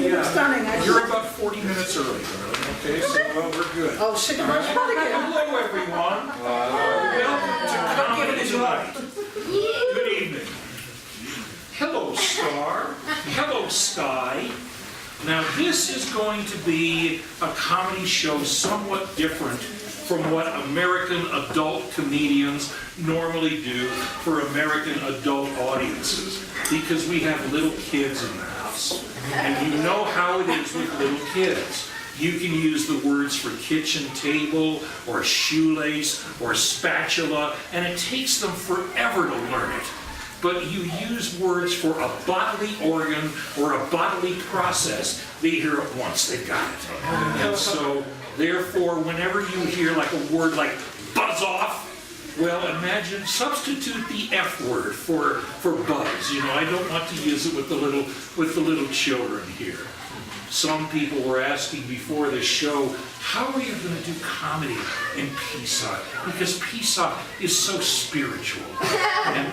Stunning. You're about 40 minutes early, okay, so we're good. Oh, shit, I'm again. Hello, everyone. Welcome to Comedy Tonight. Good evening. Hello, Star. Hello, Sky. Now, this is going to be a comedy show somewhat different from what American adult comedians normally do for American adult audiences, because we have little kids in the house. And you know how it is with little kids. You can use the words for kitchen table, or shoelace, or spatula, and it takes them forever to learn it. But you use words for a bodily organ or a bodily process, they hear it once, they got it. And so, therefore, whenever you hear like a word like buzz off, well, imagine, substitute the F word for buzz. You know, I don't want to use it with the little children here. Some people were asking before the show, how are you going to do comedy in Pisac? Because Pisac is so spiritual. And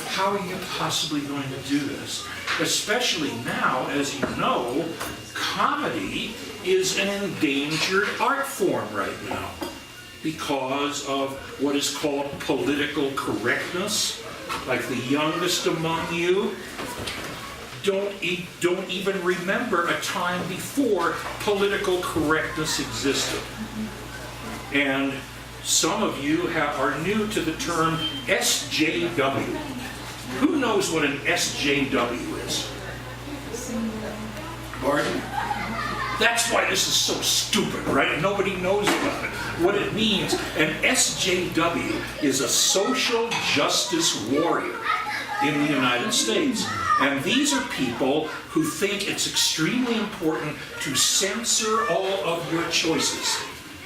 how are you possibly going to do this? Especially now, as you know, comedy is an endangered art form right now because of what is called political correctness. Like the youngest among you don't even remember a time before political correctness existed. And some of you are new to the term SJW. Who knows what an SJW is? Pardon? That's why this is so stupid, right? Nobody knows about it. What it means, an SJW is a social justice warrior in the United States. And these are people who think it's extremely important to censor all of your choices.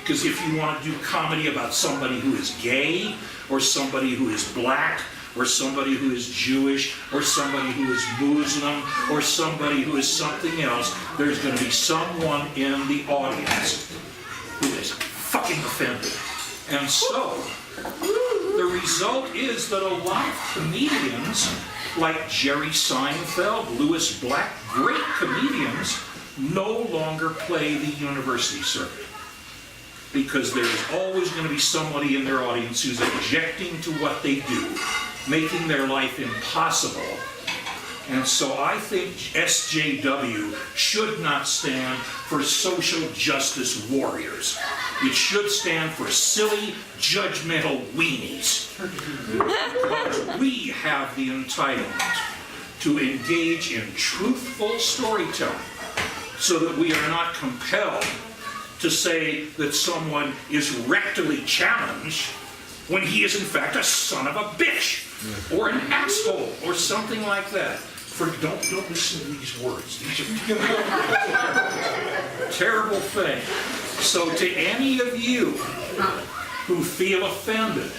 Because if you want to do comedy about somebody who is gay, or somebody who is black, or somebody who is Jewish, or somebody who is Muslim, or somebody who is something else, there's going to be someone in the audience who is fucking offended. And so, the result is that a lot of comedians, like Jerry Seinfeld, Louis Black, great comedians, no longer play the university circuit. Because there's always going to be somebody in their audience who's objecting to what they do, making their life impossible. And so I think SJW should not stand for social justice warriors. It should stand for silly, judgmental weenies. But we have the entitlement to engage in truthful storytelling so that we are not compelled to say that someone is rectally challenged when he is in fact a son of a bitch or an asshole or something like that. Don't listen to these words. These are terrible things. So to any of you who feel offended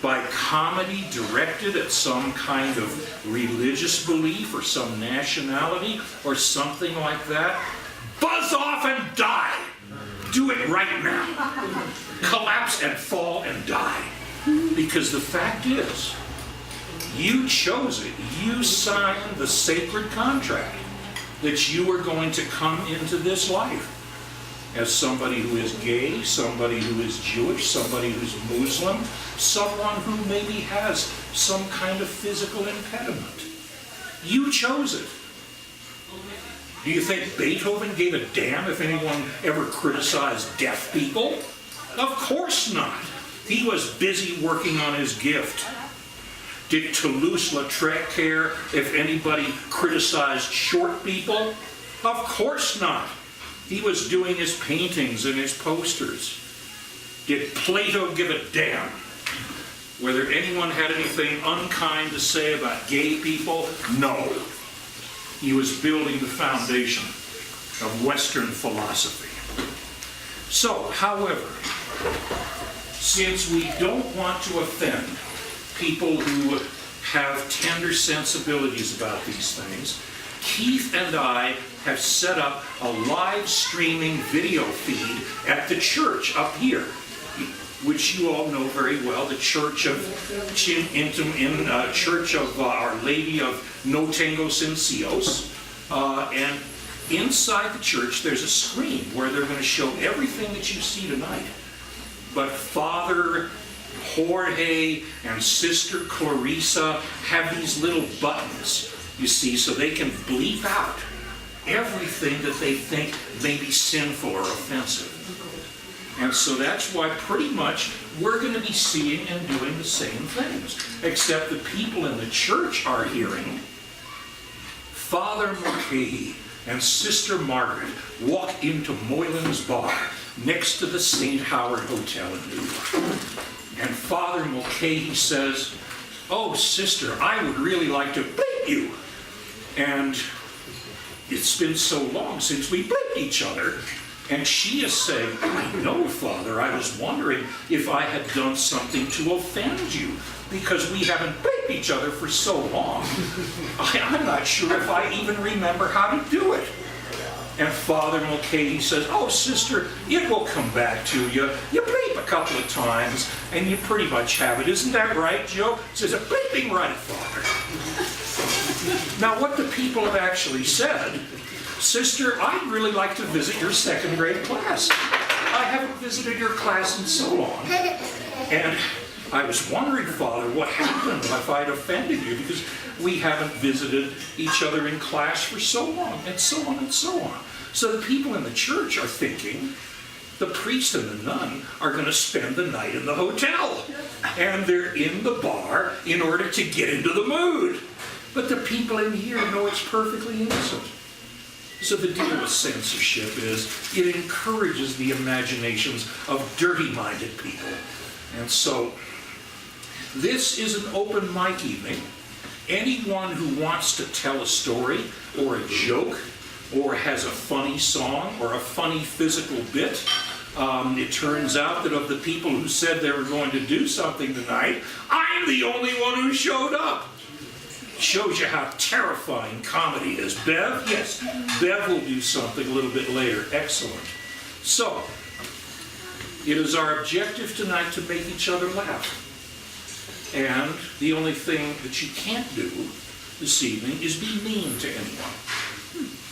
by comedy directed at some kind of religious belief or some nationality or something like that, buzz off and die. Do it right now. Collapse and fall and die. Because the fact is, you chose it. You signed the sacred contract that you were going to come into this life as somebody who is gay, somebody who is Jewish, somebody who's Muslim, someone who maybe has some kind of physical impediment. You chose it. Do you think Beethoven gave a damn if anyone ever criticized deaf people? Of course not. He was busy working on his gift. Did Toulouse-Lautrec care if anybody criticized short people? Of course not. He was doing his paintings and his posters. Did Plato give a damn whether anyone had anything unkind to say about gay people? No. He was building the foundation of Western philosophy. So, however, since we don't want to offend people who have tender sensibilities about these things, Keith and I have set up a live streaming video feed at the church up here, which you all know very well, the Church of Church of Our Lady of No Tengo Sencillos. And inside the church, there's a screen where they're going to show everything that you see tonight. But Father Jorge and Sister Clarisa have these little buttons, you see, so they can bleep out everything that they think may be sinful or offensive. And so that's why pretty much we're going to be seeing and doing the same things, except the people in the church are hearing Father Mulcahy and Sister Margaret walk into Moylan's Bar next to the St. Howard Hotel in New York. And Father Mulcahy says, "Oh, sister, I would really like to bleep you. And it's been so long since we bleeped each other." And she is saying, "I know, Father, I was wondering if I had done something to offend you, because we haven't bleeped each other for so long. I'm not sure if I even remember how to do it." And Father Mulcahy says, "Oh, sister, it will come back to you. You bleep a couple of times, and you pretty much have it. Isn't that right, Joe?" Says, "A bleeping right, Father." Now, what the people have actually said, "Sister, I'd really like to visit your second grade class. I haven't visited your class in so long. And I was wondering, Father, what happened if I'd offended you, because we haven't visited each other in class for so long," and so on and so on. So the people in the church are thinking the priest and the nun are going to spend the night in the hotel. And they're in the bar in order to get into the mood. But the people in here know it's perfectly innocent. So the deal with censorship is it encourages the imaginations of dirty-minded people. And so this is an open mic evening. Anyone who wants to tell a story or a joke or has a funny song or a funny physical bit, it turns out that of the people who said they were going to do something tonight, I'm the only one who showed up. Shows you how terrifying comedy is. Bev? Yes, Bev will do something a little bit later. Excellent. So, it is our objective tonight to make each other laugh. And the only thing that you can't do this evening is be mean to anyone.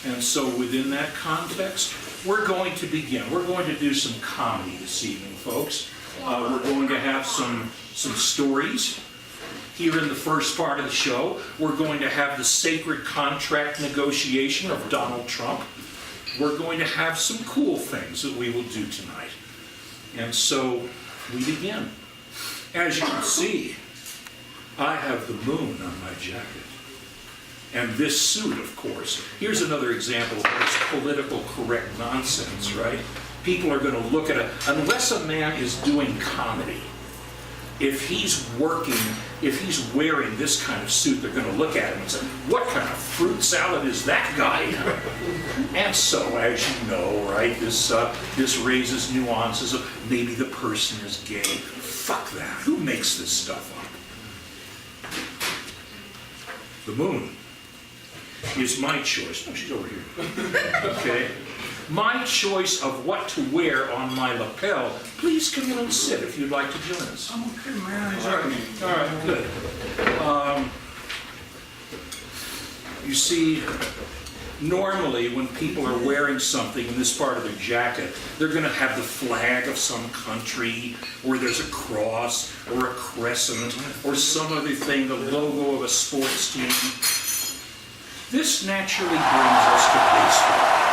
And so within that context, we're going to begin. We're going to do some comedy this evening, folks. We're going to have some stories. Here in the first part of the show, we're going to have the sacred contract negotiation of Donald Trump. We're going to have some cool things that we will do tonight. And so we begin. As you can see, I have the moon on my jacket. And this suit, of course. Here's another example of this political correct nonsense, right? People are going to look at it, unless a man is doing comedy. If he's wearing this kind of suit, they're going to look at him and say, "What kind of fruit salad is that guy?" And so, as you know, right, this raises nuances of maybe the person is gay. Fuck that. Who makes this stuff up? The moon is my choice. Oh, she's over here. Okay. My choice of what to wear on my lapel. Please come in and sit if you'd like to join us. I'm okay, man. All right, good. You see, normally when people are wearing something in this part of their jacket, they're going to have the flag of some country, or there's a cross, or a crescent, or some other thing, the logo of a sports team. This naturally brings us to baseball.